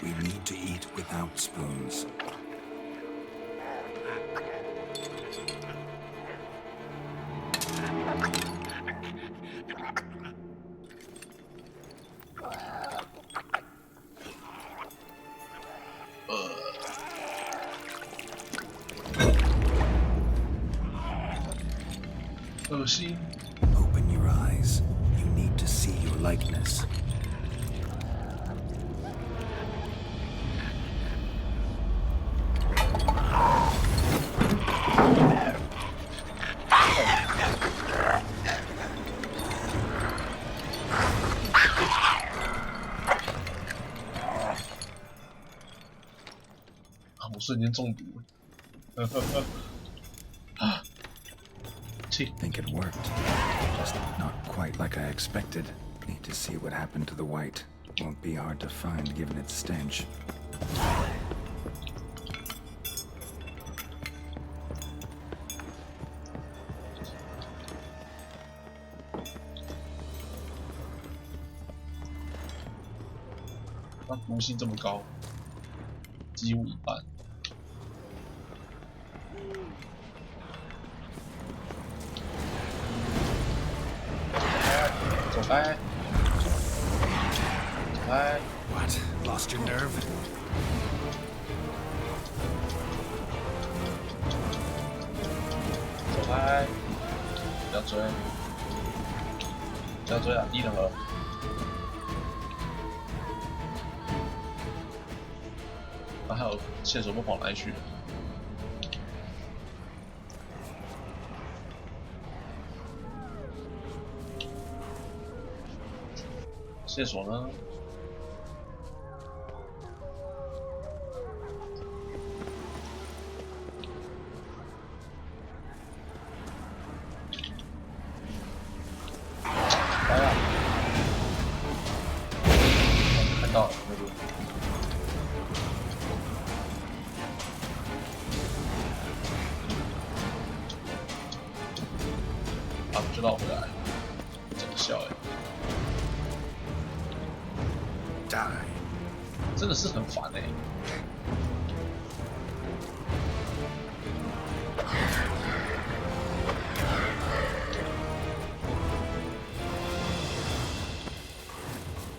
We need to eat without spoons. Open your eyes. You need to see your likeness. Ah, 我瞬间中毒了。Think it worked. Just not quite like I expected. Need to see what happened to the white. Won't be hard to find given its stench. 它毒性这么高，几乎一半。走开！走开！ What? Lost your nerve? 走开！不要追！不要追啊！低能儿！啊，还有线索不跑哪里去了？线索呢？来了，看到了那个。啊，知道回来，真笑哎。 真的是很烦哎、欸！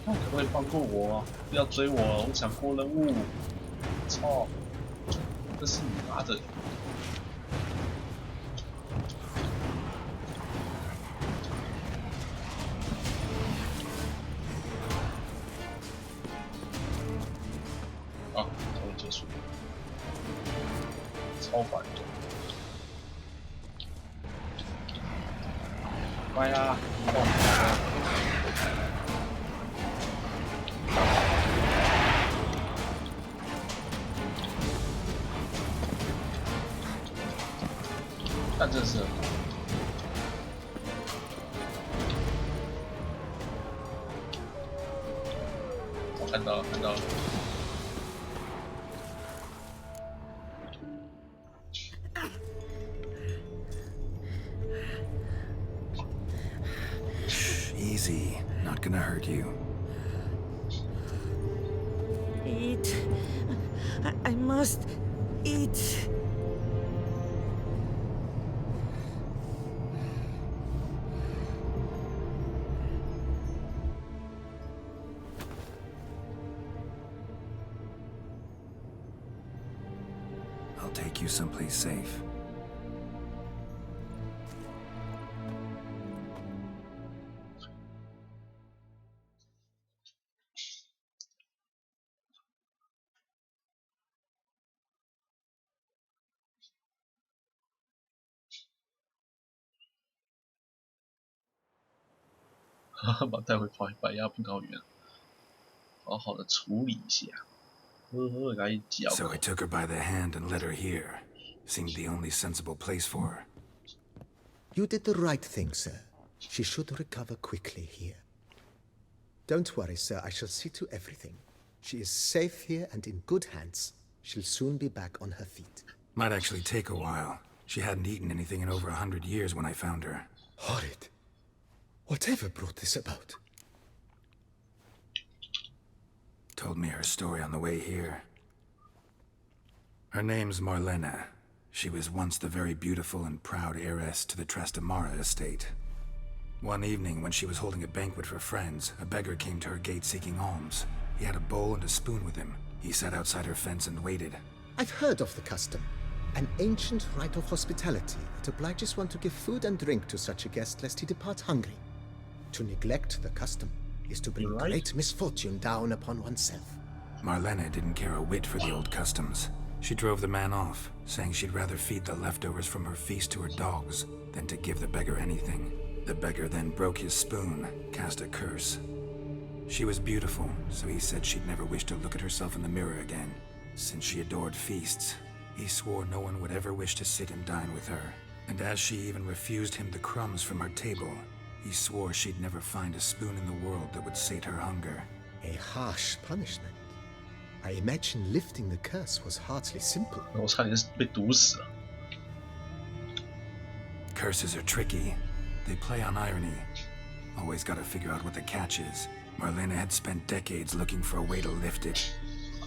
可不可以放过我？不要追我！我想过任务。操！这是你拿的。啊，终于结束了，超烦的。乖呀，动！但真是很好。我看到了，看到了。 Easy, not gonna hurt you. Eat. I must eat. I'll take you someplace safe.把它带回白鸭葡萄园，好好的处理一下。给它一嚼。So I took her by the hand and led her here. Seemed the only sensible place for her. You did the right thing, sir. She should recover quickly here. Don't worry, sir. I shall see to everything. She is safe here and in good hands. She'll soon be back on her feet. Might actually take a while. She hadn't eaten anything in over 100 years when I found her. Horrid. Whatever brought this about? Told me her story on the way here. Her name's Marlena. She was once the very beautiful and proud heiress to the Trastamara estate. One evening, when she was holding a banquet for friends, a beggar came to her gate seeking alms. He had a bowl and a spoon with him. He sat outside her fence and waited. I've heard of the custom. An ancient rite of hospitality that obliges one to give food and drink to such a guest lest he depart hungry. To neglect the custom is to bring great misfortune down upon oneself. Marlena didn't care a whit for the old customs. She drove the man off, saying she'd rather feed the leftovers from her feast to her dogs than to give the beggar anything. The beggar then broke his spoon, cast a curse. She was beautiful, so he said she'd never wish to look at herself in the mirror again. Since she adored feasts, he swore no one would ever wish to sit and dine with her. And as she even refused him the crumbs from her table, he swore she'd never find a spoon in the world that would sate her hunger. A harsh punishment. I imagine lifting the curse was hardly simple. 我差点被毒死了。 Curses are tricky. They play on irony. Always gotta figure out what the catch is. Marlena had spent decades looking for a way to lift it.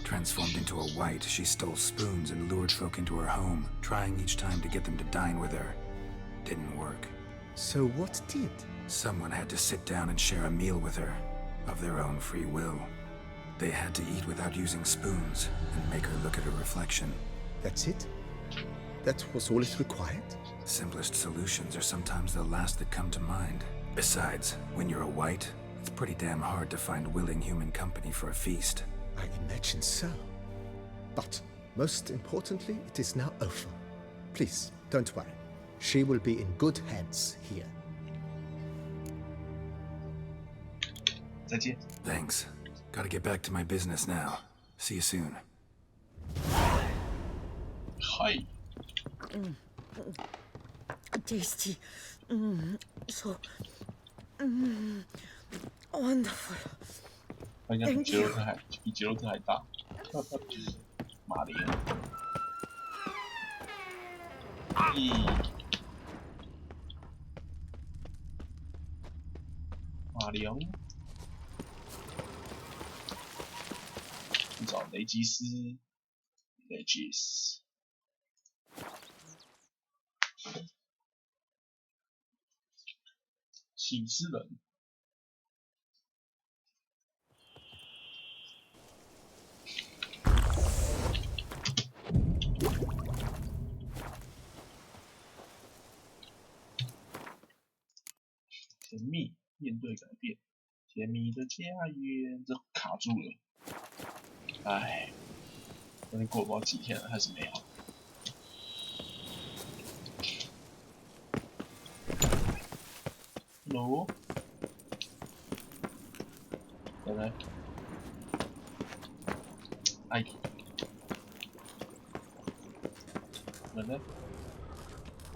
Transformed into a white, she stole spoons and lured folk into her home, trying each time to get them to dine with her. Didn't work. So what did? Someone had to sit down and share a meal with her, of their own free will. They had to eat without using spoons, and make her look at her reflection. That's it? That was all it required? Simplest solutions are sometimes the last that come to mind. Besides, when you're a white, it's pretty damn hard to find willing human company for a feast. I imagine so. But, most importantly, it is now over. Please, don't worry. She will be in good hands here. 再见。 Thanks. Gotta get back to my business now. See you soon. 嗨， Tasty. So wonderful. 好像比杰洛特还比杰洛特还大。马林，咦，马林，去找雷吉斯，雷吉斯。启示人，甜蜜面对改变，甜蜜的家园，这卡住了。唉，已经过不知道几天了，还是没好。Hello， 来来，哎，人呢？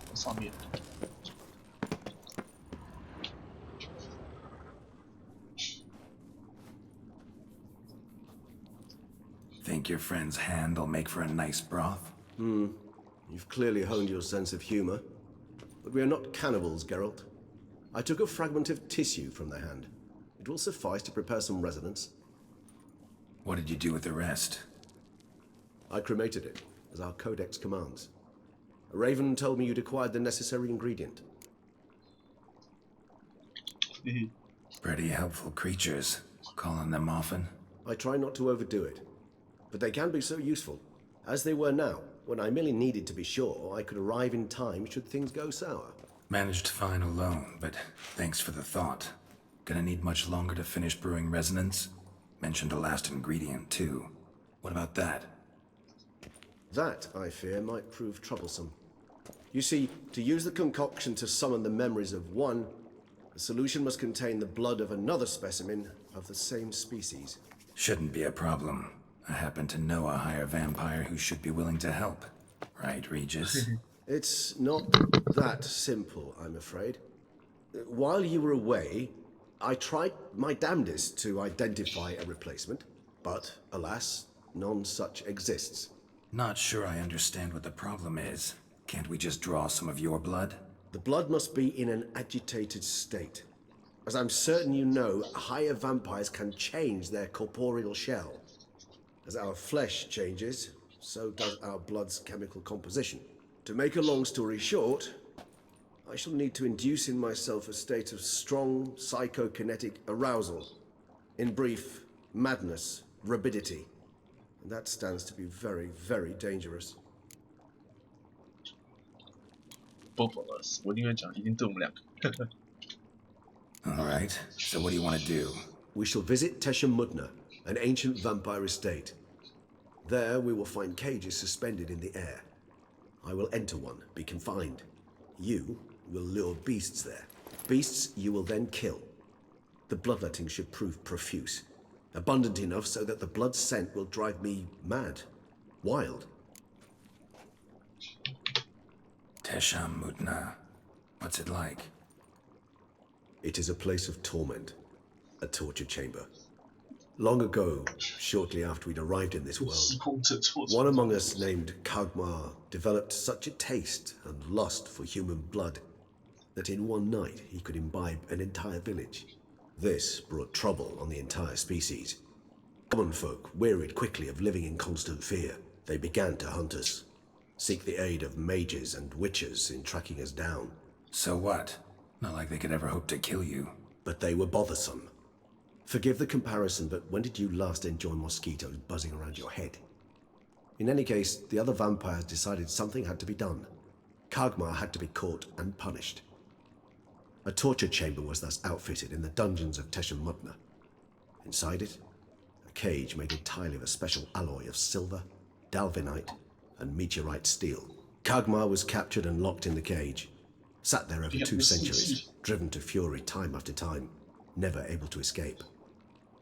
在上面。Think your friend's hand will make for a nice broth? You've clearly honed your sense of humor. But we are not cannibals, Geralt. I took a fragment of tissue from the hand. It will suffice to prepare some resonance. What did you do with the rest? I cremated it, as our codex commands. A raven told me you'd acquired the necessary ingredient. Pretty helpful creatures. Calling them often? I try not to overdo it. But they can be so useful, as they were now, when I merely needed to be sure I could arrive in time should things go sour. Managed fine alone, but thanks for the thought. Gonna need much longer to finish brewing resonance? Mentioned the last ingredient, too. What about that? That, I fear, might prove troublesome. You see, to use the concoction to summon the memories of one, the solution must contain the blood of another specimen of the same species. Shouldn't be a problem. I happen to know a higher vampire who should be willing to help. Right, Regis? It's not that simple, I'm afraid. While you were away, I tried my damnedest to identify a replacement, but alas, none such exists. Not sure I understand what the problem is. Can't we just draw some of your blood? The blood must be in an agitated state. As I'm certain you know, higher vampires can change their corporeal shell. As our flesh changes, so does our blood's chemical composition. To make a long story short, I shall need to induce in myself a state of strong psychokinetic arousal. In brief, madness, rabidity. And that stands to be very, very dangerous. 不否了，我宁愿讲一定对我们两个。All right, so what do you want to do? We shall visit Teshamudna, an ancient vampire estate. There we will find cages suspended in the air. I will enter one, be confined. You will lure beasts there. Beasts you will then kill. The bloodletting should prove profuse. Abundant enough so that the blood scent will drive me mad. Wild. Teshamudna. What's it like? It is a place of torment. A torture chamber. Long ago, shortly after we'd arrived in this world, one among us named Kagmar developed such a taste and lust for human blood that in one night he could imbibe an entire village. This brought trouble on the entire species. Common folk wearied quickly of living in constant fear. They began to hunt us, seek the aid of mages and witches in tracking us down. So what? Not like they could ever hope to kill you. But they were bothersome. Forgive the comparison, but when did you last enjoy mosquitoes buzzing around your head? In any case, the other vampires decided something had to be done. Kagmar had to be caught and punished. A torture chamber was thus outfitted in the dungeons of Teshamudna. Inside it, a cage made entirely of a special alloy of silver, dalvinite, and meteorite steel. Kagmar was captured and locked in the cage. Sat there over 2 centuries, driven to fury time after time, never able to escape.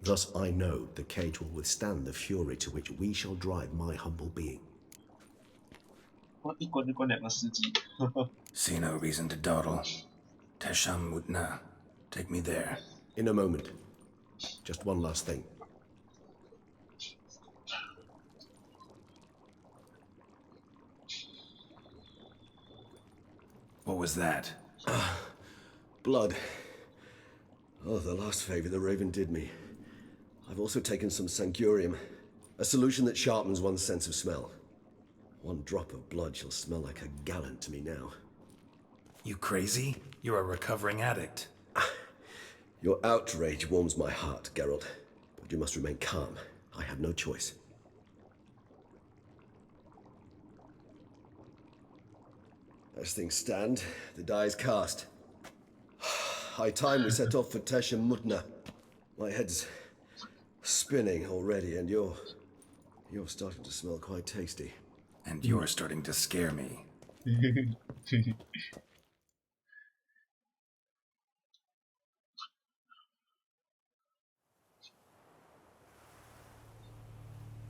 Thus I know the cage will withstand the fury to which we shall drive my humble being. 一关就关2个世纪。See no reason to dawdle. Teshamudna. Take me there. In a moment. Just one last thing. What was that? Blood. Oh, the last favor the Raven did me. I've also taken some Sangurium, a solution that sharpens one's sense of smell. One drop of blood shall smell like a gallon to me now. You crazy? You're a recovering addict. Your outrage warms my heart, Geralt. But you must remain calm. I have no choice. As things stand, the die is cast. High time we set off for Teshamudna. My head's spinning already, and you're starting to smell quite tasty. And you're starting to scare me.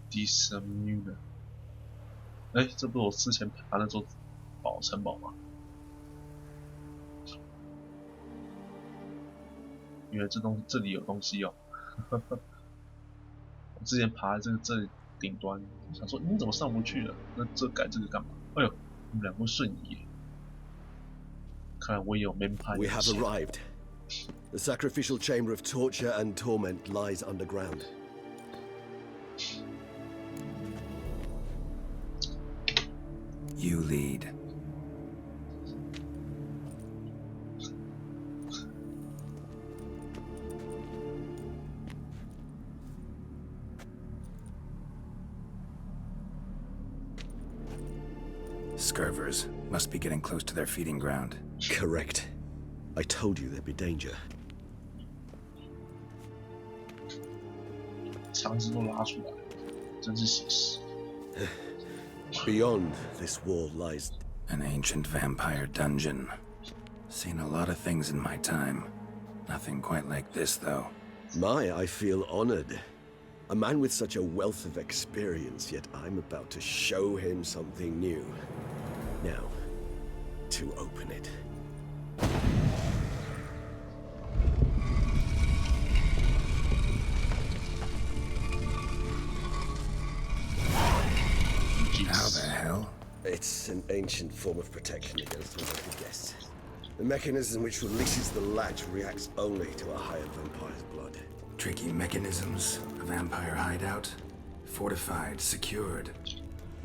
第什么呢？哎，这不是我之前爬那座城堡吗？原来这里有东西哦。我之前爬这顶端，想说你怎么上不去了？那改这个干嘛？哎呦，你们两个瞬移耶！看来我也有 man 派。We have arrived. The sacrificial chamber of torture and torment lies underground. You lead. Scurvers must be getting close to their feeding ground. Correct. I told you there'd be danger. 肠子都拉出来，真是写实。Beyond this wall lies An ancient vampire dungeon. Seen a lot of things in my time. Nothing quite like this, though. I feel honored. A man with such a wealth of experience, yet I'm about to show him something new. Now, to open it. How the hell? It's an ancient form of protection against unwanted guests. The mechanism which releases the latch reacts only to a higher vampire's blood. Tricky mechanisms, a vampire hideout. Fortified, secured.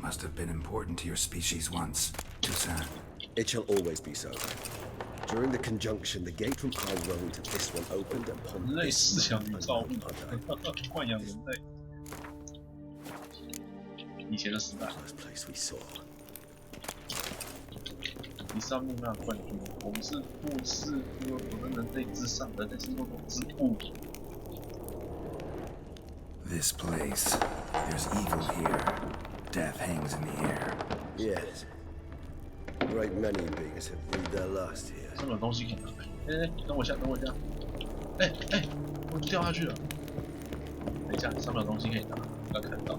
Must have been important to your species once. Too sad. It shall always be so. During the conjunction, the gate from our road to this one opened upon 人类 this 思想与造物 other. 豢养人类。以前的时代， First place we saw. 伊萨木纳冠军，我们是不是有的人类之上，人类是弱种之物。 This place. There's evil here. Death hangs in the air. Yes. A great many beings have breathed their last here. 上面有东西可以拿。等我一下，等我一下。我掉下去了。等一下，上面有东西可以拿，刚看到。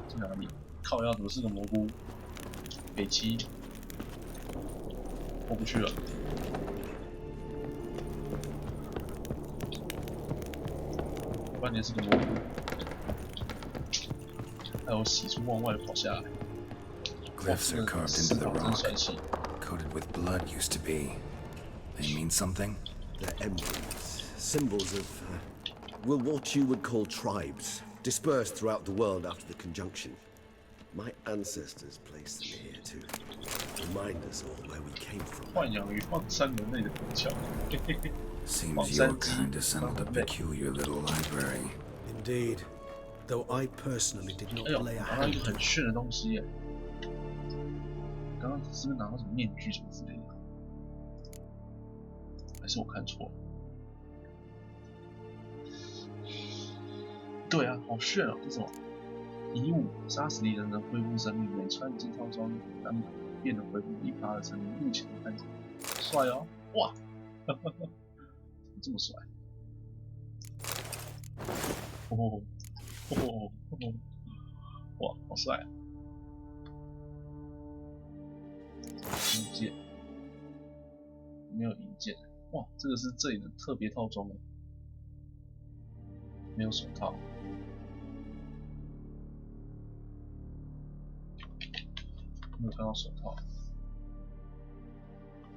在哪里？靠腰怎么是个蘑菇？北七。过不去了。关键是个蘑菇。还有喜出望外的跑下来。 Glyphs are carved into the rock. Coated with blood used to be. They mean something? They're emblems, symbols of, what you would call tribes, dispersed throughout the world after the conjunction. My ancestors placed them here to remind us all where we came from. 豢养与放山人类的诀窍。 Seems your kind assembled a peculiar little library. Indeed, though I personally did not 哎呦， lay a 拿到一 hand 个很炫的东西耶！刚刚是不是拿到什么面具什么之类的？还是我看错了？对啊，好炫哦！这什么？以武杀死敌人能恢复生命，每穿一件套装单便能恢复1%的生命。目前看起来帅哦！哇，怎么这么帅？哇，好帅啊！银剑没有银剑，哇，这个是这里的特别套装哎，没有手套，没有看到手套，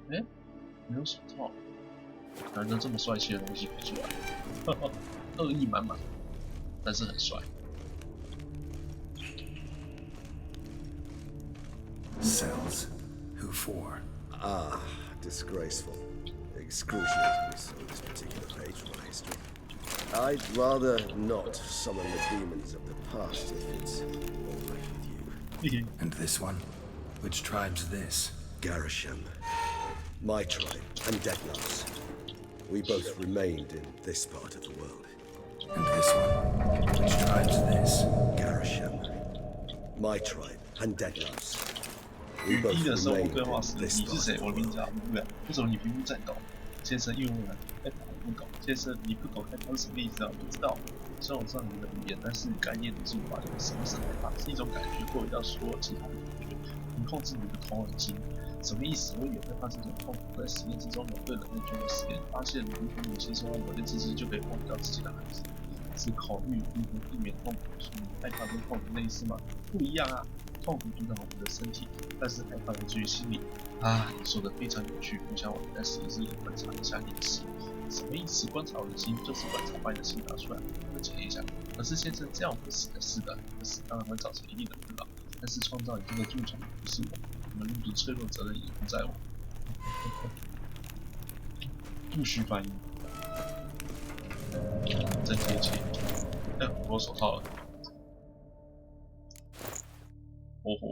没有手套，难得这么帅气的东西跑出来，恶意满满，但是很帅。 Cells? Who for? Ah, disgraceful. Excruciatingly so, this particular page from my history. I'd rather not summon the demons of the past if it's alright with you. And this one? Which tribe's this? Garisham. My tribe and Deadlops. We both remained in this part of the world. And this one? Which tribe's this? Garisham. My tribe and Deadlops. 与 D 的生活对话时，你是谁？我的名字叫乌兰。为什么你皮肤颤抖？先生又问了。我不懂。先生，你不懂害怕是什么意思啊？不知道。虽然我知道你的语言，但是概念你是无法理解。什么是害怕？是一种感觉，或者要说其他的感觉。你控制你的头耳筋。什么意思？我以为害怕是一种痛苦。在实验之中，有对人类做过实验，发现如果母亲受到某些刺激，就可以忘掉自己的孩子。是考虑如何避免痛苦。所以害怕跟痛苦类似吗？不一样啊。 痛苦阻挡我们的身体，但是害怕来自于心理。啊，你说的非常有趣。我想我在实验室里观察一下你的心，什么意思？观察我的心，就是观察把你的心拿出来，我检验一下。可是先生，这样会死的，是的，你的死当然会造成一定的困扰。但是创造你这个蛀虫不是我，我们物质脆弱责任也不在我。不需翻译，真贴切。我手套了。 哦吼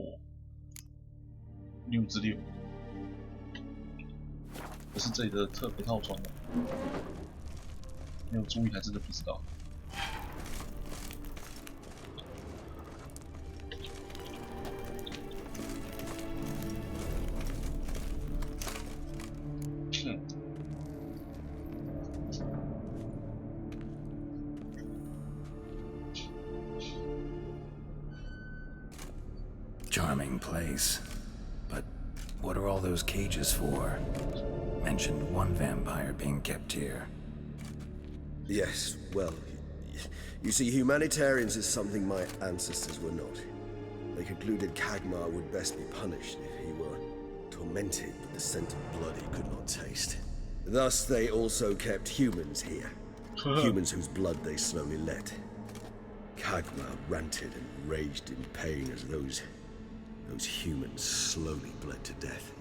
，6之6，这是这里的特别套装哦。没有注意还真的不知道。Charming place. But what are all those cages for? Mentioned one vampire being kept here. Yes, well, you see, humanitarians is something my ancestors were not. They concluded Kagmar would best be punished if he were tormented with the scent of blood he could not taste. Thus, they also kept humans here. Humans whose blood they slowly let. Kagma ranted and raged in pain as those humans slowly bled to death.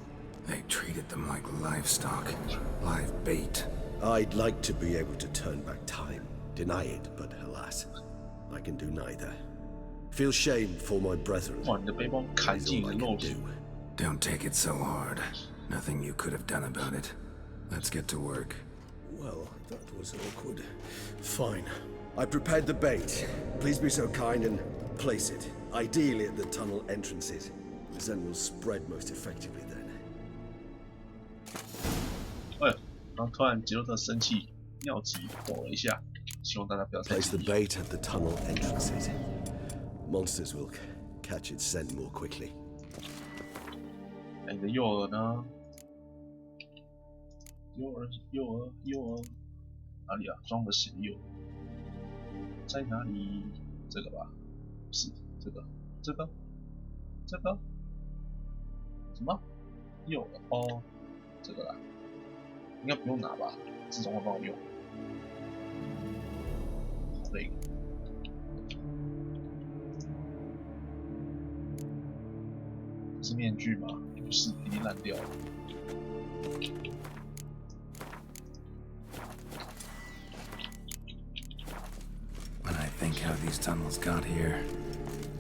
They treated them like livestock, live bait. I'd like to be able to turn back time, deny it, but alas, I can do neither. Feel shame for my brethren. 哇，你的背包砍 Is 进 all 你 I 的 can 肉体 do.。 Don't take it so hard. Nothing you could have done about it. Let's get to work. Well, that was awkward. Fine. I prepared the bait. Please be so kind and place it, ideally at the tunnel entrances. The scent will spread most effectively then. 哎，然后突然杰洛特生气，尿急抖了一下，希望大家不要太 Place 介 the 意。 bait at the tunnel entrances. Monsters will catch its scent more quickly. 哎，你的诱饵呢？诱饵，哪里啊？装了血的诱饵在哪里？这个吧？不是，这个，什么？诱饵哦，这个啦，应该不用拿吧？自动会帮我用。好累。是面具吗？不是，已经烂掉了。 When I think how these tunnels got here,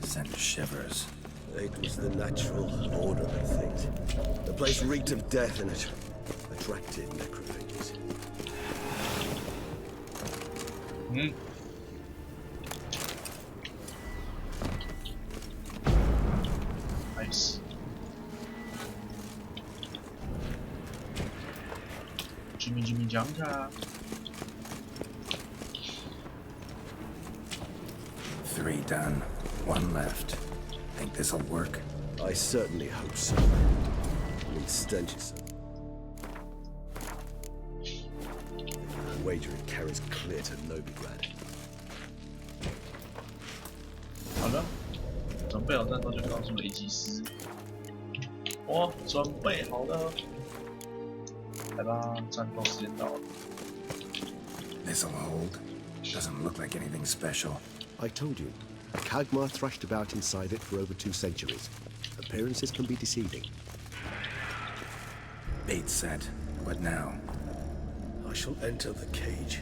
send shivers. It was the natural order of things. The place reeked of death and it attracted necrophages. 嗯。Nice。Jimmy 讲卡。 3 done. 1 left. Think this'll work? I certainly hope so. Need stenches. I wager it carries clear to Novigrad. 好了，准备好战斗就告诉雷吉斯。我准备好了，来吧，战斗时间到了。 This'll hold. Doesn't look like anything special. I told you, Kagmar thrashed about inside it for over 2 centuries. Appearances can be deceiving. Bait set. What now? I shall enter the cage.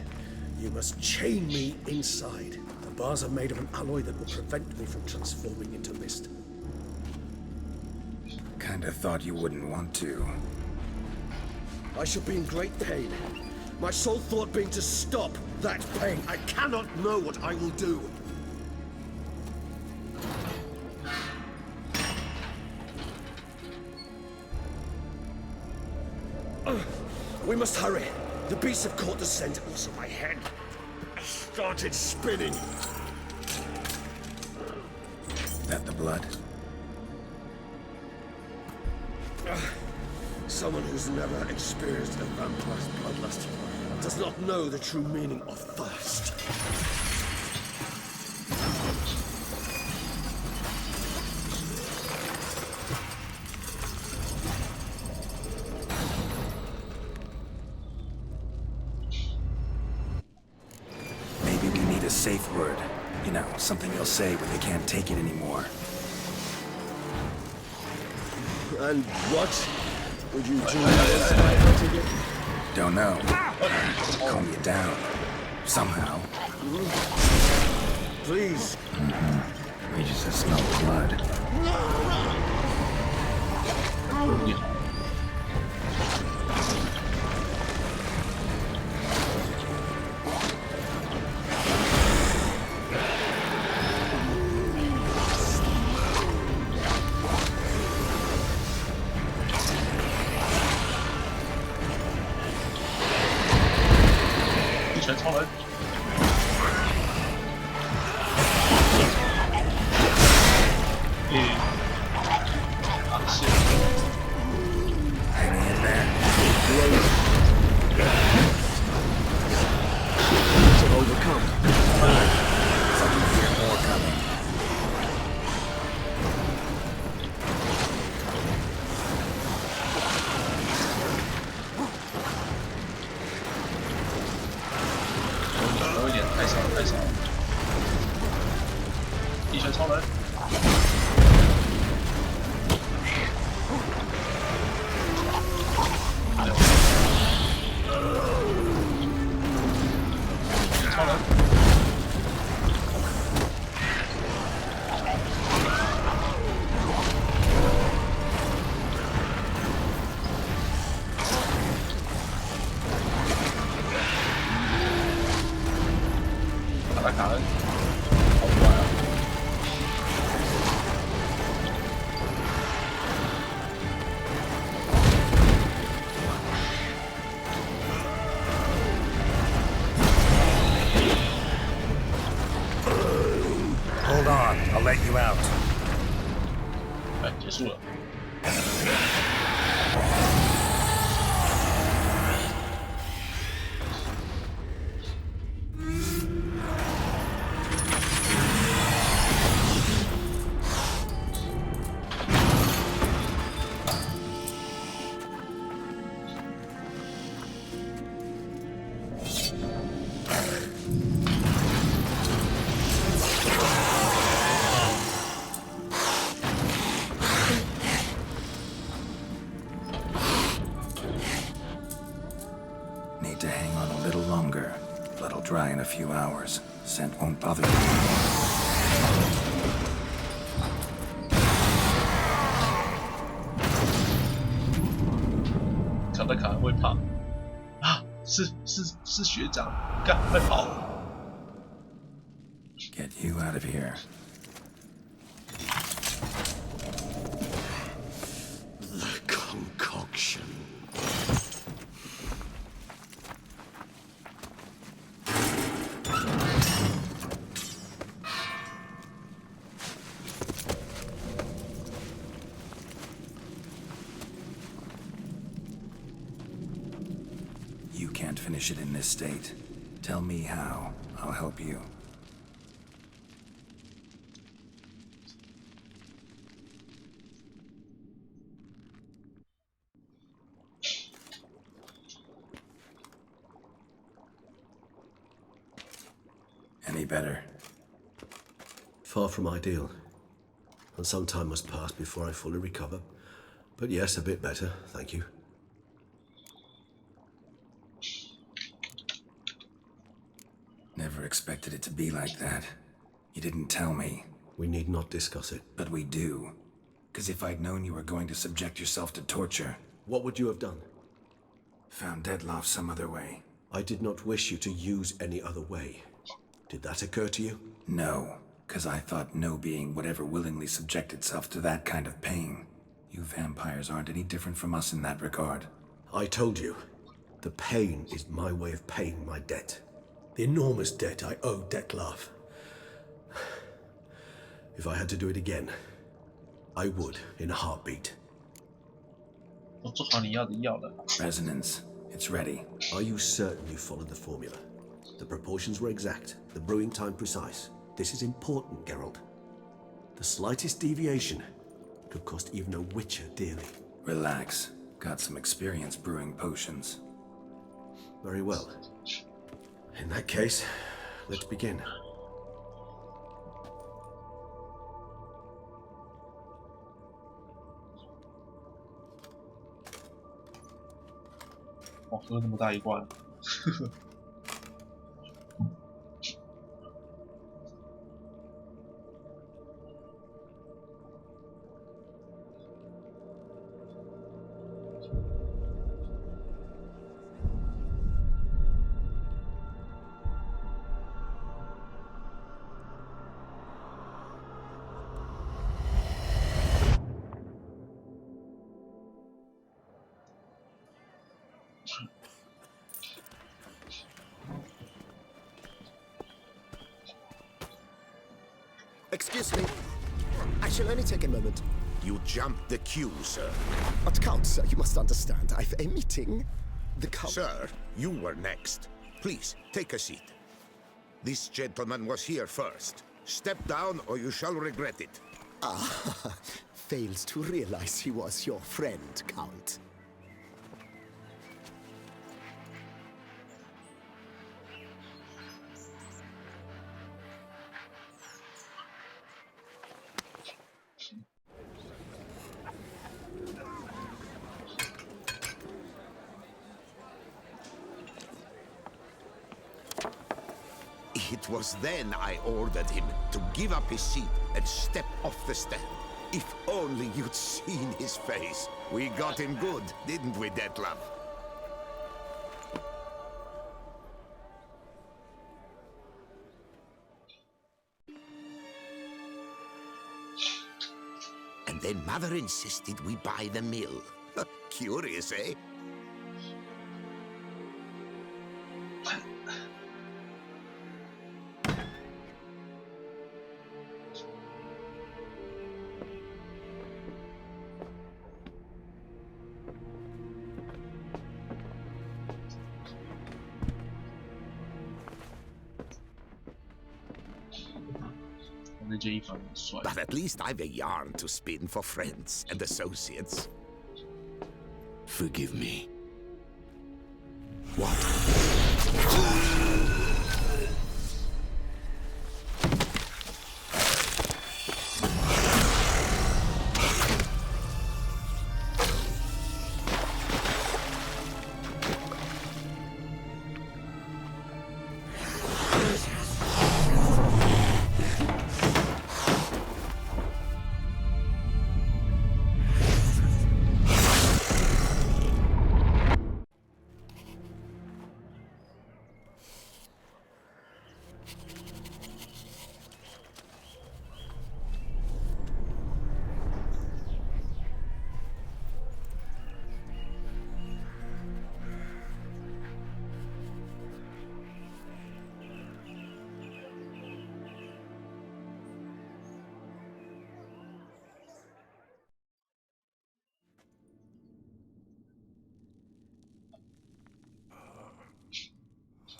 You must chain me inside. The bars are made of an alloy that will prevent me from transforming into mist. Kinda thought you wouldn't want to. I shall be in great pain. My sole thought being to stop that pain. I cannot know what I will do. We must hurry. The beasts have caught the scent, also my head started spinning. That the blood? Someone who's never experienced a vampire's bloodlust does not know the true meaning of thirst. Maybe we need a safe word. You know, something they'll say when they can't take it anymore. And what would you do if I hunted it? Don't know. Calm you down. Somehow. Please. We just smell blood. 地球超人。超人。卡恩，好乖啊！ Hold on, I'll let you out. 哎，结束了。Need to hang on a little longer. Blood'll dry in a few hours. Scent won't bother you. 卡在卡恩会怕啊！是学长，干快跑！ Get you out of here. The concoction. You can't finish it in this state. Tell me how. I'll help you. Any better? Far from ideal. And some time must pass before I fully recover. But yes, a bit better, thank you. Never expected it to be like that. You didn't tell me. We need not discuss it. But we do. 'Cause if I'd known you were going to subject yourself to torture... What would you have done? Found Deadloff some other way. I did not wish you to use any other way. Did that occur to you? No, 'cause I thought no being would ever willingly subject itself to that kind of pain. You vampires aren't any different from us in that regard. I told you. The pain is my way of paying my debt. The enormous debt I owe Dettlaff. If I had to do it again, I would in a heartbeat. 我做好你要的药了。 Resonance. It's ready. Are you certain you followed the formula? The proportions were exact, the brewing time precise. This is important, Geralt. The slightest deviation could cost even a witcher dearly. Relax. Got some experience brewing potions. Very well. In that case, let's begin. 哇，喝那么大一罐。Excuse me. I shall only take a moment. You jumped the queue, sir. But Count, sir, you must understand. I've a meeting. The Count... Sir, you were next. Please, take a seat. This gentleman was here first. Step down or you shall regret it. Ah, fails to realize he was your friend, Count. It was then I ordered him to give up his seat and step off the stand. If only you'd seen his face. We got him good, didn't we, Detlef? And then Mother insisted we buy the mill. Curious, eh? But at least I've a yarn to spin for friends and associates. Forgive me. What?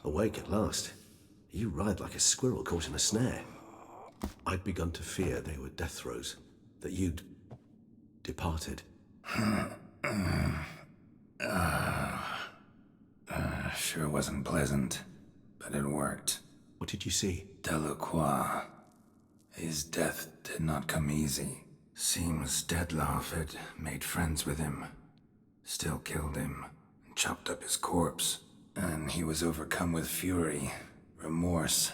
Awake at last. You ride like a squirrel caught in a snare. I'd begun to fear they were death throes, that you'd departed. Sure wasn't pleasant, but it worked. What did you see? Delacroix. His death did not come easy. Seems Detlef had made friends with him, still killed him, and chopped up his corpse. And he was overcome with fury, remorse,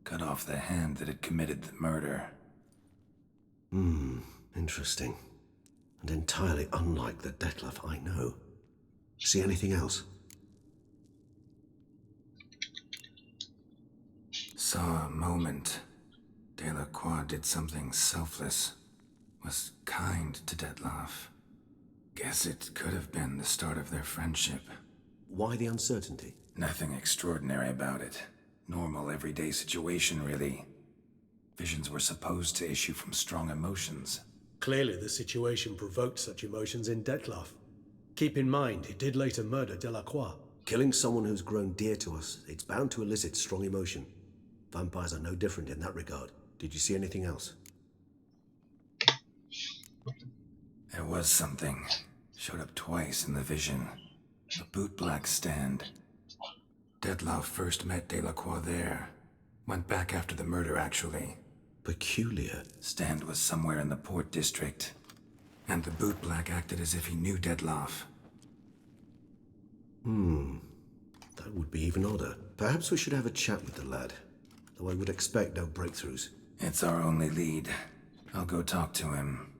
cut off the hand that had committed the murder. Interesting. And entirely unlike the Detlef I know. See anything else? Saw a moment. Delacroix did something selfless. Was kind to Detlef. Guess it could have been the start of their friendship. Why the uncertainty? Nothing extraordinary about it. Normal, everyday situation, really. Visions were supposed to issue from strong emotions. Clearly the situation provoked such emotions in Detlef. Keep in mind, he did later murder Delacroix. Killing someone who's grown dear to us, it's bound to elicit strong emotion. Vampires are no different in that regard. Did you see anything else? There was something. Showed up twice in the vision. A bootblack stand. Detlef first met Delacroix there. Went back after the murder, actually. Peculiar. Stand was somewhere in the port district. And the bootblack acted as if he knew Detlef. That would be even odder. Perhaps we should have a chat with the lad. Though I would expect no breakthroughs. It's our only lead. I'll go talk to him.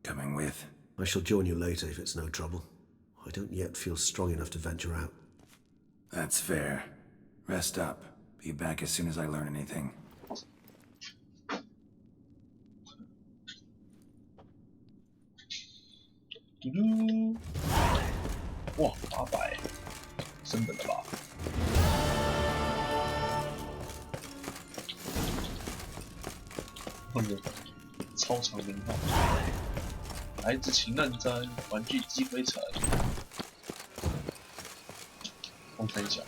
Coming with? I shall join you later if it's no trouble. I don't yet feel strong enough to venture out. That's fair. Rest up. Be back as soon as I learn anything.哇，800，真的吧？超长名号，来自情难斋，玩具击飞城，风三角。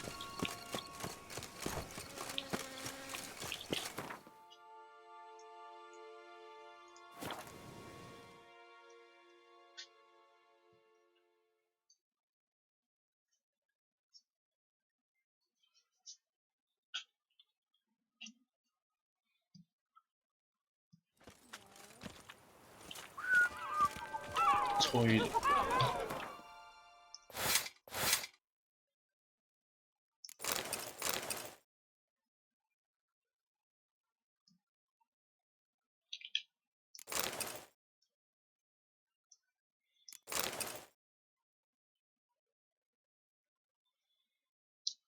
催了。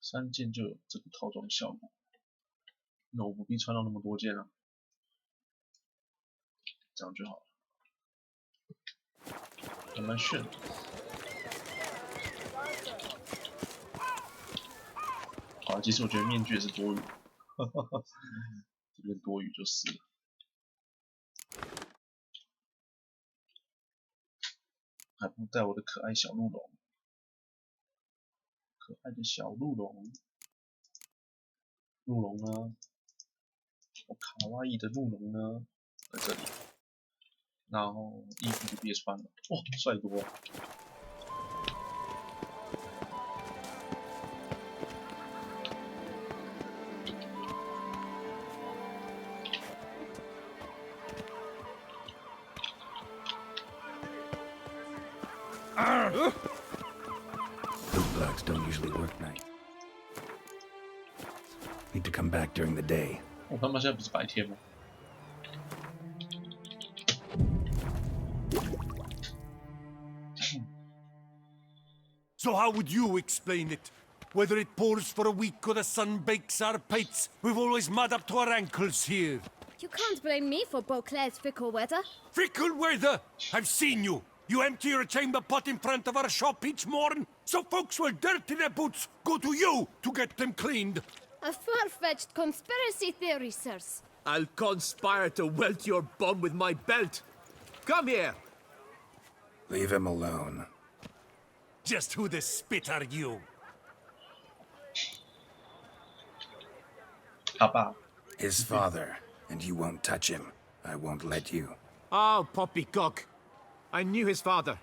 3件就有这个套装效果，那我不必穿到那么多件啊，这样就好了，还蛮炫的。好，其实我觉得面具也是多余，这边多余就是了。还不带我的可爱小鹿龙，可爱的小鹿龙，鹿龙呢？我卡哇伊的鹿龙呢？在这里。然后衣服就别穿了，哇，帅多了。Bootblocks don't usually work night. Need to come back during the day. 他们现在不是白天吗？ So how would you explain it? Whether it pours for a week or the sun bakes our pates, we've always mud up to our ankles here. You can't blame me for Beauclair's fickle weather. Fickle weather! I've seen you. You empty your chamber pot in front of our shop each morn, so folks will dirty their boots, go to you to get them cleaned. A far-fetched conspiracy theory, sirs. I'll conspire to welt your bum with my belt. Come here. Leave him alone. Just who the spit are you? 他爸 His father, and you won't touch him. I won't let you. Oh, poppycock. I knew his father.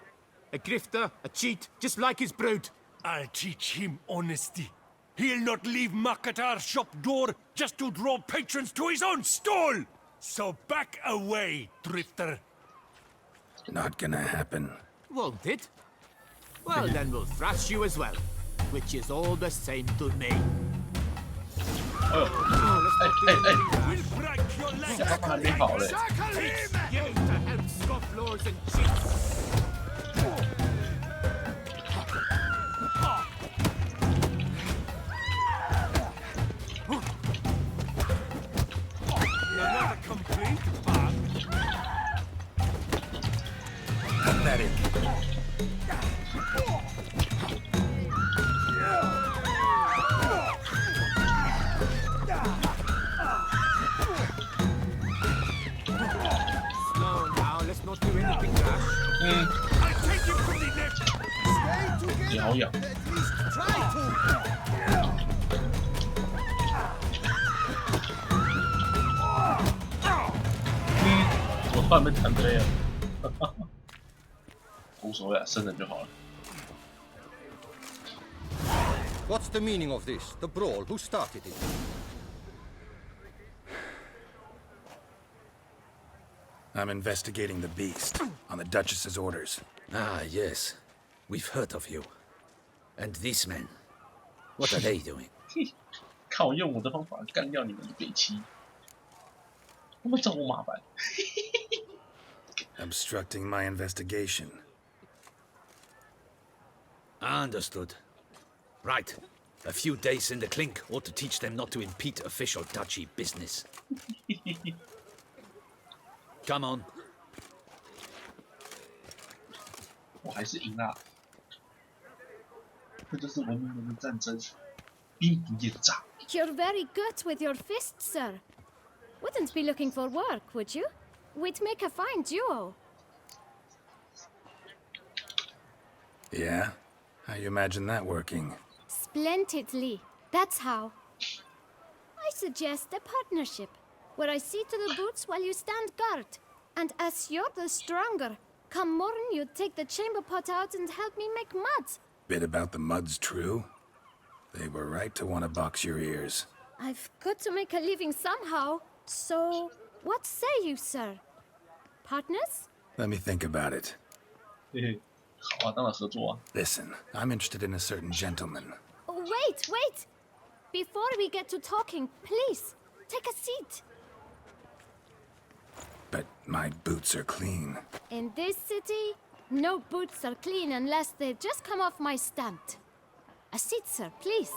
A grifter, a cheat, just like his brood. I'll teach him honesty. He'll not leave muck at our shop door just to draw patrons to his own stall. So back away, drifter. Not gonna happen. Won't it? Well, then we'll thrash you as well, which is all the same to me. Hey. We'll break your legs. 他爸还没跑嘞。 You to help scofflaws and cheats. Another complete bag. Pathetic. Slow now, let's not do anything rash. I'll take him from the neck. 咬痒。 我突然被弹飞了，无所谓啊，生人就好了。 What's the meaning of this? The brawl? Who started it? I'm investigating the beast, on the Duchess's orders. Ah, yes. We've heard of you. And these men, what are they doing? 看我用我的方法干掉你们的北七，他们找我麻烦。Obstructing my investigation. Understood. Right. A few days in the clink ought to teach them not to impede official duchy business. Come on. 我还是赢啦，这就是文明人的战争，兵不厌诈。 You're very good with your fists, sir. Wouldn't be looking for work, would you? We'd make a fine duo. Yeah? How you imagine that working? Splendidly. That's how. I suggest a partnership, where I see to the boots while you stand guard. And as you're the stronger, come morn you take the chamber pot out and help me make mud. Bit about the mud's true? They were right to want to box your ears. I've got to make a living somehow. So, what say you, sir? Partners? Let me think about it. 嘿嘿，好啊，当然合作啊。 Listen, I'm interested in a certain gentleman. Wait, wait! Before we get to talking, please, take a seat. But my boots are clean. In this city, no boots are clean unless they just come off my stamp. A seat, sir, please.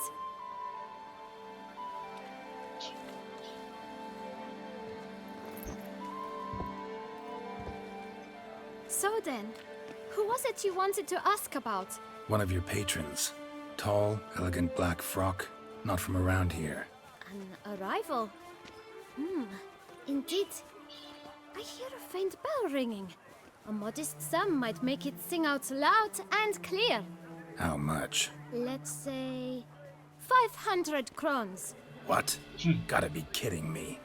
So then, who was it you wanted to ask about? One of your patrons. Tall, elegant black frock. Not from around here. An arrival? Indeed. I hear a faint bell ringing. A modest sum might make it sing out loud and clear. How much? Let's say 500 crowns. What? Gotta be kidding me.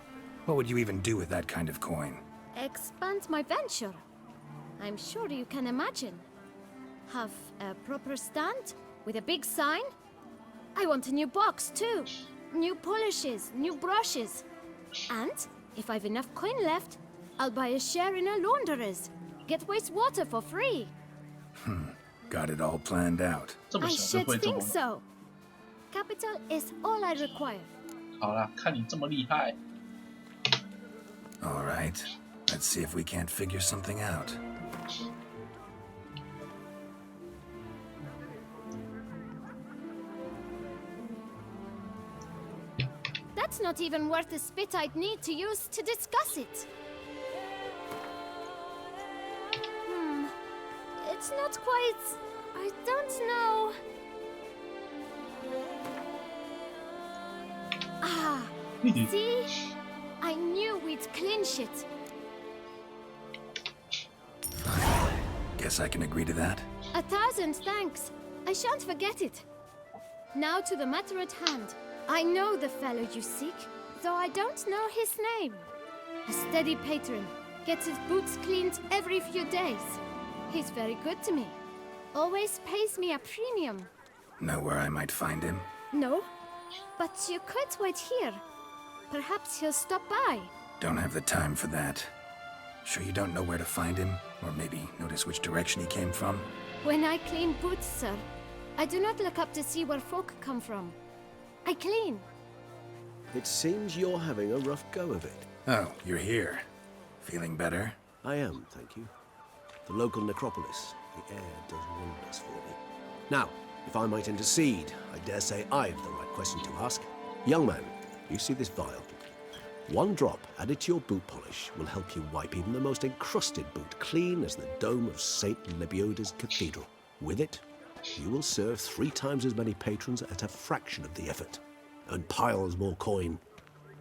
What would you even do with that kind of coin? Expand my venture. I'm sure you can imagine. Have a proper stand with a big sign. I want a new box too. New polishes, new brushes. And if I've enough coin left, I'll buy a share in a launderer's. Get wastewater for free. Got it all planned out. I should think so. Capital is all I require. 好啦，看你这么厉害。 All right. Let's see if we can't figure something out. That's not even worth the spit I'd need to use to discuss it. It's not quite... I don't know... Ah, see? I knew we'd clinch it. Guess I can agree to that. 1,000 thanks. I shan't forget it. Now to the matter at hand. I know the fellow you seek, though I don't know his name. A steady patron, gets his boots cleaned every few days. He's very good to me. Always pays me a premium. Know where I might find him? No, but you could wait here. Perhaps he'll stop by. Don't have the time for that. Sure you don't know where to find him? Or maybe notice which direction he came from? When I clean boots, sir, I do not look up to see where folk come from. I clean. It seems you're having a rough go of it. Oh, you're here. Feeling better? I am, thank you. The local necropolis. The air does wonders for me. Now, if I might intercede, I dare say I've the right question to ask. Young man, you see this vial? One drop added to your boot polish will help you wipe even the most encrusted boot clean as the dome of St. Lebioda's Cathedral. With it, you will serve 3 times as many patrons at a fraction of the effort, and piles more coin.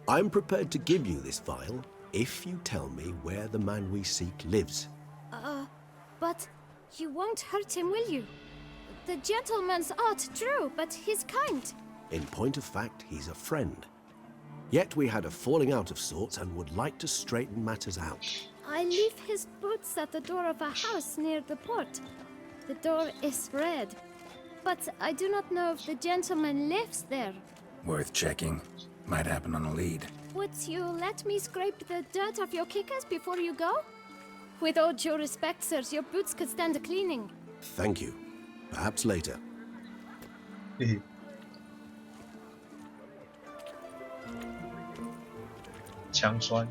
I'm prepared to give you this vial if you tell me where the man we seek lives. But you won't hurt him, will you? The gentleman's art, true, but he's kind. In point of fact, he's a friend. Yet we had a falling out of sorts and would like to straighten matters out. I leave his boots at the door of a house near the port. The door is red, but I do not know if the gentleman lives there. Worth checking. Might happen on a lead. Would you let me scrape the dirt off your kickers before you go? With all due respect, sirs, your boots could stand a cleaning. Thank you. Perhaps later. 枪栓，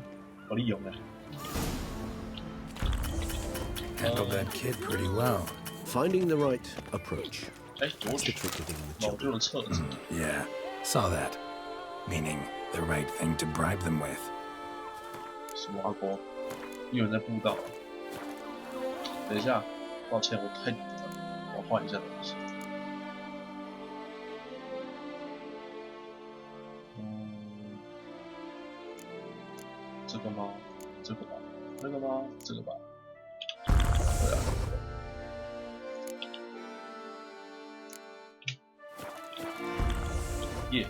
我利用了。 Handled that kid pretty well. Finding the right approach. 哎， That's the trick to getting the 老 job. 旧的册子， Yeah, saw that. Meaning, the right thing to bribe them with. 什么阿哥？有人在布道。等一下，抱歉，我太低了，我换一下东西。这个吗？这个吧？那个吗？这个吧？对啊。耶。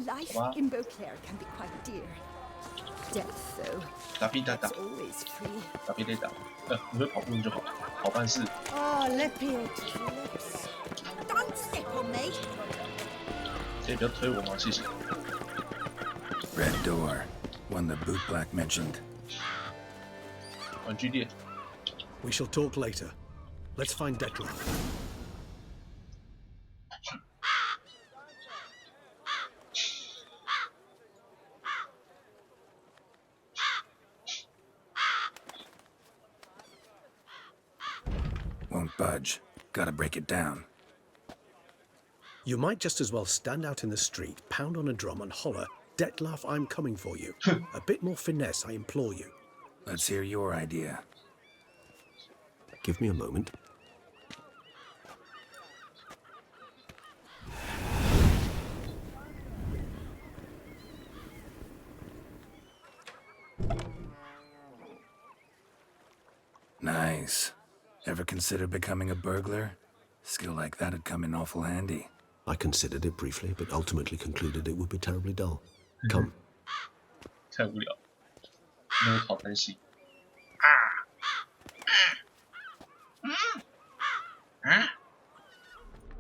Life in Beauclair can be quite dear. Death, though, 打屁打 it's always free. 打屁得打，你会跑步就好，好办事。 Oh, lippy lips. Don't step on me. 可以不要推我吗？谢谢。 Red door. One the boot black mentioned. 玩具店。 We shall talk later. Let's find Detlef. Won't budge. Gotta break it down. You might just as well stand out in the street, pound on a drum and holler, Dettlaff, I'm coming for you. A bit more finesse, I implore you. Let's hear your idea. Give me a moment. Nice. Ever consider becoming a burglar? Skill like that'd come in awful handy. I considered it briefly, but ultimately concluded it would be terribly dull. Come. 太无聊，没有讨谈性。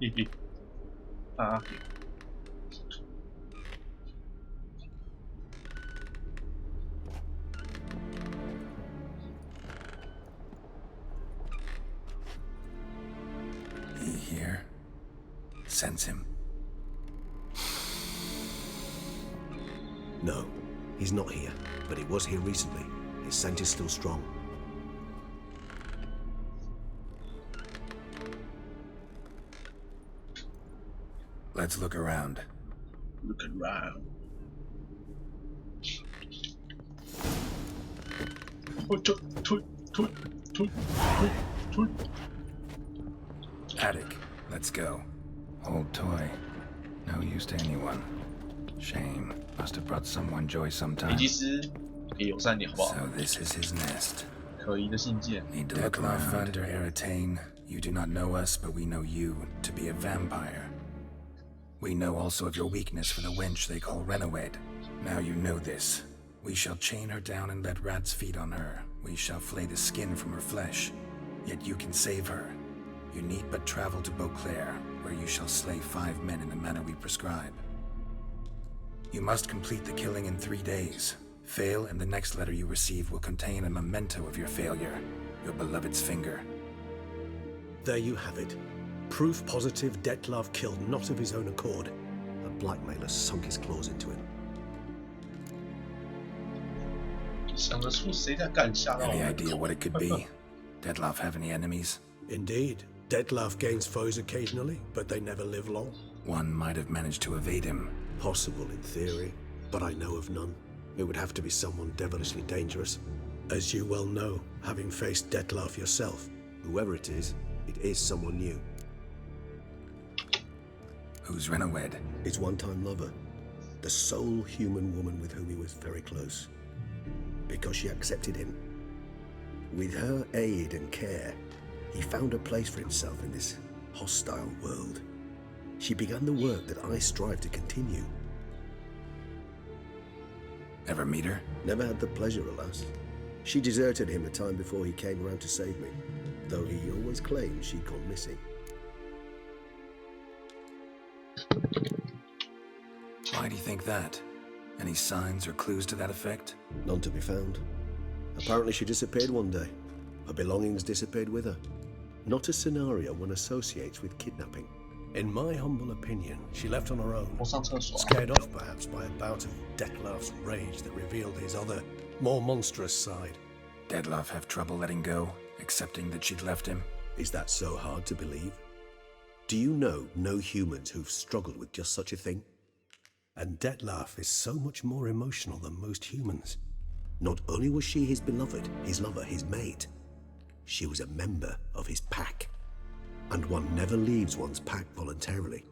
嘿嘿，啊。He here? Sense him. No, he's not here, but he was here recently. His scent is still strong. Let's look around. Look around. Attic, let's go. Old toy. No use to anyone. Shame. Must have brought someone joy sometime. 飞机师，可以友善点好不好？ So this is his nest. 可疑的信件。 Need to look around. Under Eritane. You do not know us, but we know you to be a vampire. We know also of your weakness for the wench they call Renawed. Now you know this. We shall chain her down and let rats feed on her. We shall flay the skin from her flesh. Yet you can save her. You need but travel to Beauclair, where you shall slay 5 men in the manner we prescribe. You must complete the killing in 3 days. Fail, and the next letter you receive will contain a memento of your failure, your beloved's finger. There you have it. Proof positive Dettlaff killed not of his own accord. A blackmailer sunk his claws into him. 想得出谁在干吓到我 Any idea what it could be? Dettlaff have any enemies? Indeed. Dettlaff gains foes occasionally, but they never live long. One might have managed to evade him. Possible in theory, but I know of none. It would have to be someone devilishly dangerous. As you well know, having faced Dettlaff yourself. Whoever it is someone new. Who's Renawed? His one-time lover. The sole human woman with whom he was very close. Because she accepted him. With her aid and care, he found a place for himself in this hostile world. She began the work that I strive to continue. Ever meet her? Never had the pleasure, alas. She deserted him a time before he came around to save me, though he always claimed she'd gone missing. Why do you think that? Any signs or clues to that effect? None to be found. Apparently she disappeared one day. Her belongings disappeared with her. Not a scenario one associates with kidnapping. In my humble opinion, she left on her own. 我上厕所。 Scared off perhaps by a bout of Dettlaff's rage that revealed his other, more monstrous side. Dettlaff have trouble letting go, accepting that she'd left him? Is that so hard to believe? Do you know no humans who've struggled with just such a thing? And Dettlaff is so much more emotional than most humans. Not only was she his beloved, his lover, his mate, she was a member of his pack. And one never leaves one's pack voluntarily.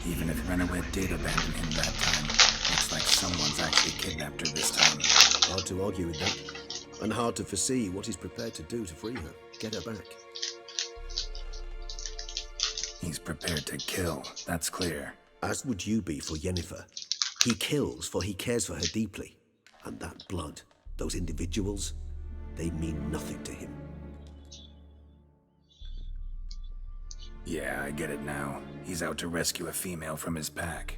Even if Renowed did abandon him that time, looks like someone's actually kidnapped her this time. Hard to argue with that. And hard to foresee what he's prepared to do to free her, get her back. He's prepared to kill, that's clear. As would you be for Yennefer. He kills for he cares for her deeply. And that blood, those individuals, they mean nothing to him. Yeah, I get it now. He's out to rescue a female from his pack.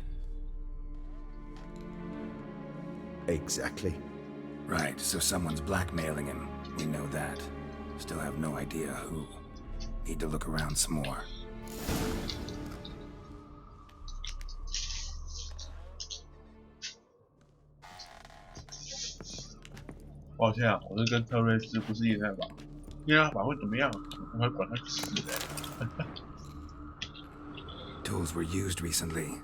Exactly. Right, so someone's blackmailing him. We know that. Still have no idea who. Need to look around some more. 抱歉啊，我是跟特瑞斯，不是叶太法。叶太法会怎么样？我不会管他去死的。Tools were used recently.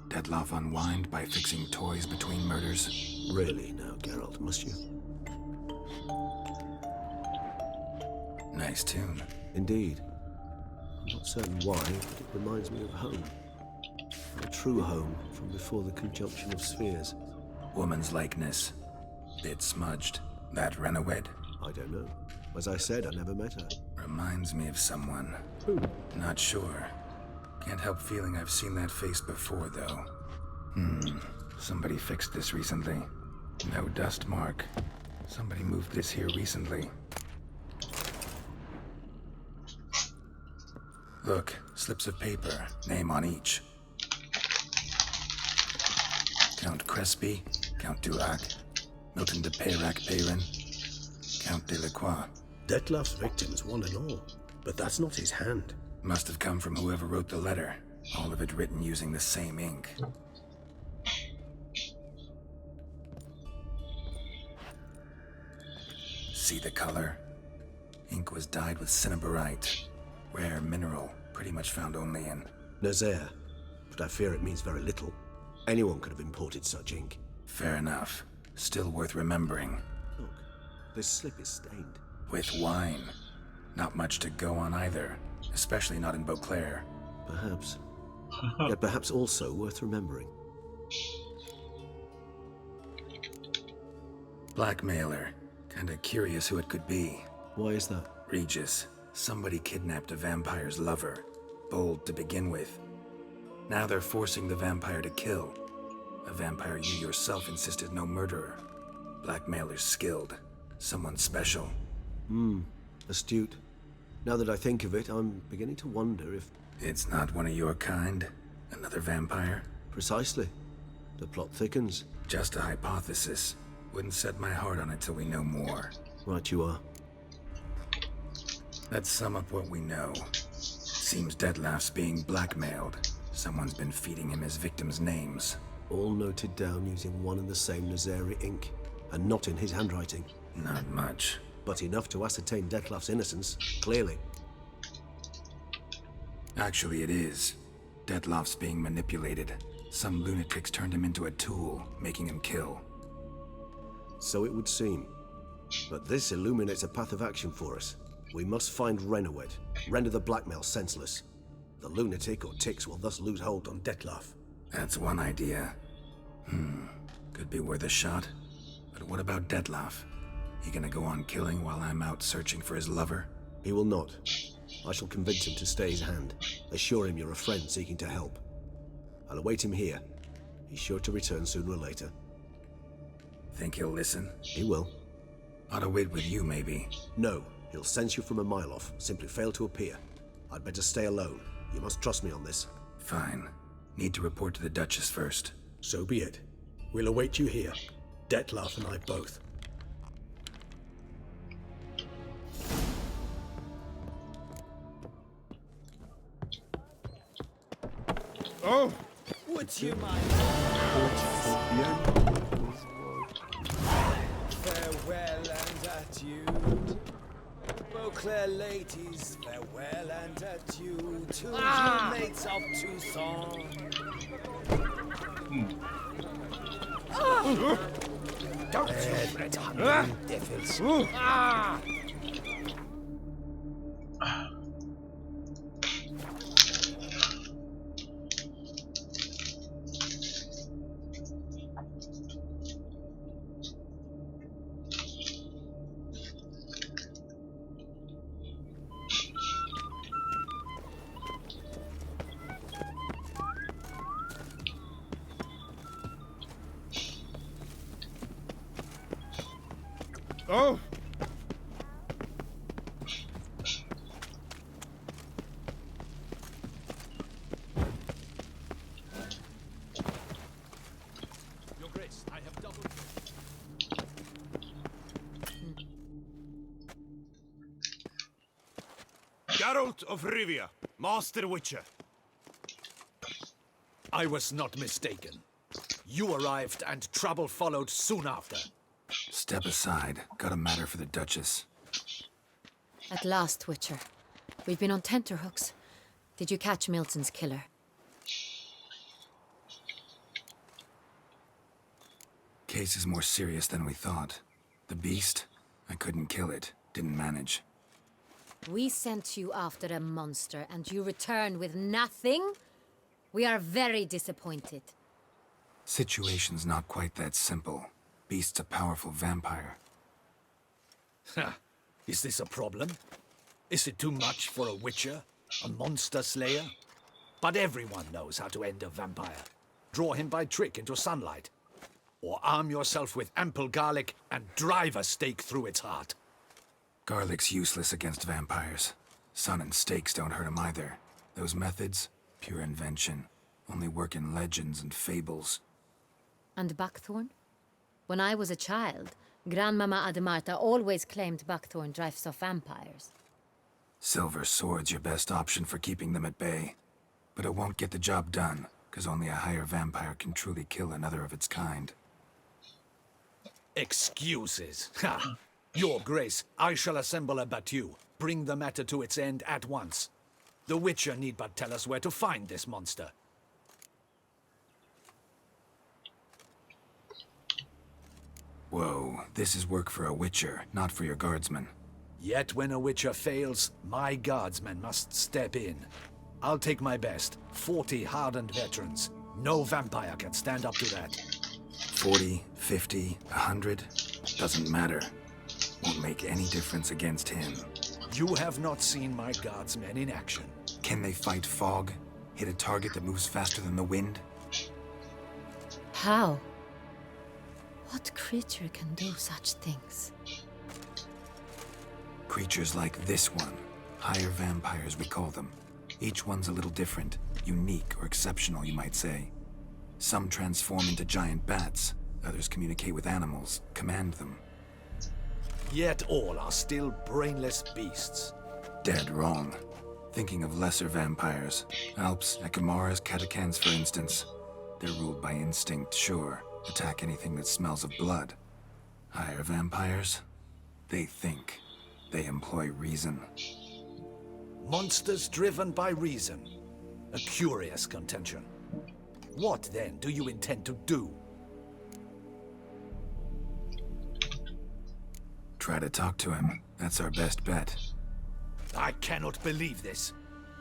Dettlaff unwind by fixing toys between murders. Really now, Geralt, must you? Nice tune. Indeed. I'm not certain why, but it reminds me of home. A true home from before the conjunction of spheres. Woman's likeness. Bit smudged. That Renowed? I don't know. As I said, I never met her. Reminds me of someone. Who? Not sure. Can't help feeling I've seen that face before, though. Somebody fixed this recently. No dust mark. Somebody moved this here recently. Look, slips of paper, name on each. Count Crespi, Count Dulac, Milton de Peyrac-Peyrin, Count Delacroix. Dettlaff's victims, one and all. But that's not his hand. Must have come from whoever wrote the letter. All of it written using the same ink. See the color? Ink was dyed with cinnabarite. Rare mineral, pretty much found only in Nazaire. But I fear it means very little. Anyone could have imported such ink. Fair enough. Still worth remembering. Look, this slip is stained. With wine. Not much to go on either. Especially not in Beauclair. Perhaps. Yet perhaps also worth remembering. Blackmailer. Kinda curious who it could be. Why is that? Regis. Somebody kidnapped a vampire's lover. Bold to begin with. Now they're forcing the vampire to kill. A vampire you yourself insisted no murderer. Blackmailer's skilled. Someone special. Astute. Now that I think of it, I'm beginning to wonder if... It's not one of your kind? Another vampire? Precisely. The plot thickens. Just a hypothesis. Wouldn't set my heart on it till we know more. Right you are. Let's sum up what we know. Seems Dettlaff's being blackmailed. Someone's been feeding him his victims' names. All noted down using one and the same Nazaire ink. And not in his handwriting. Not much. But enough to ascertain Dettlaff's innocence, clearly. Actually, it is. Dettlaff's being manipulated. Some lunatics turned him into a tool, making him kill. So it would seem. But this illuminates a path of action for us. We must find Renowed, render the blackmail senseless. The lunatic or ticks will thus lose hold on Dettlaff. That's one idea. Could be worth a shot. But what about Dettlaff? He gonna go on killing while I'm out searching for his lover? He will not. I shall convince him to stay his hand. Assure him you're a friend seeking to help. I'll await him here. He's sure to return sooner or later. Think he'll listen? He will. Ought to wait with you, maybe. No. He'll sense you from a mile off. Simply fail to appear. I'd better stay alone. You must trust me on this. Fine. Need to report to the Duchess first. So be it. We'll await you here. Dettlaff and I both. Oh! Would you mind? Farewell and adieu. Beauclair ladies, farewell and adieu to you mates of Toussaint. Don't you fret, hungry devils. Oh! Your Grace, I have doubled. Geralt of Rivia, Master Witcher. I was not mistaken. You arrived and trouble followed soon after. Step aside. Got a matter for the Duchess. At last, Witcher. We've been on tenterhooks. Did you catch Milton's killer? Case is more serious than we thought. The beast? I couldn't kill it. Didn't manage. We sent you after a monster, and you return with nothing? We are very disappointed. Situation's not quite that simple. Beast's a powerful vampire. Ha! Is this a problem? Is it too much for a witcher? A monster slayer? But everyone knows how to end a vampire. Draw him by trick into sunlight. Or arm yourself with ample garlic and drive a stake through its heart. Garlic's useless against vampires. Sun and stakes don't hurt him either. Those methods, pure invention. Only work in legends and fables. And buckthorn? When I was a child, Grandmama Ademarta always claimed buckthorn drives off vampires. Silver sword's your best option for keeping them at bay. But it won't get the job done, because only a higher vampire can truly kill another of its kind. Excuses. Ha! Your Grace, I shall assemble a battue. Bring the matter to its end at once. The Witcher need but tell us where to find this monster. Whoa, this is work for a Witcher, not for your guardsmen. Yet when a Witcher fails, my guardsmen must step in. I'll take my best. 40 hardened veterans. No vampire can stand up to that. 40, 50, 100? Doesn't matter. Won't make any difference against him. You have not seen my guardsmen in action. Can they fight fog? Hit a target that moves faster than the wind? How? What creature can do such things? Creatures like this one. Higher vampires, we call them. Each one's a little different. Unique or exceptional, you might say. Some transform into giant bats. Others communicate with animals, command them. Yet all are still brainless beasts. Dead wrong. Thinking of lesser vampires. Alps, Ekamaras, Catacans, for instance. They're ruled by instinct, sure. Attack anything that smells of blood. Higher vampires? They think. They employ reason. Monsters driven by reason. A curious contention. What, then, do you intend to do? Try to talk to him. That's our best bet. I cannot believe this.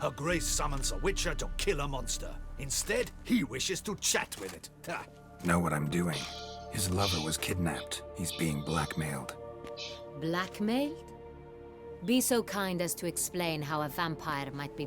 Her Grace summons a Witcher to kill a monster. Instead, he wishes to chat with it. Ha. Know what I'm doing. His lover was kidnapped. He's being blackmailed. Blackmailed? Be so kind as to explain how a vampire might be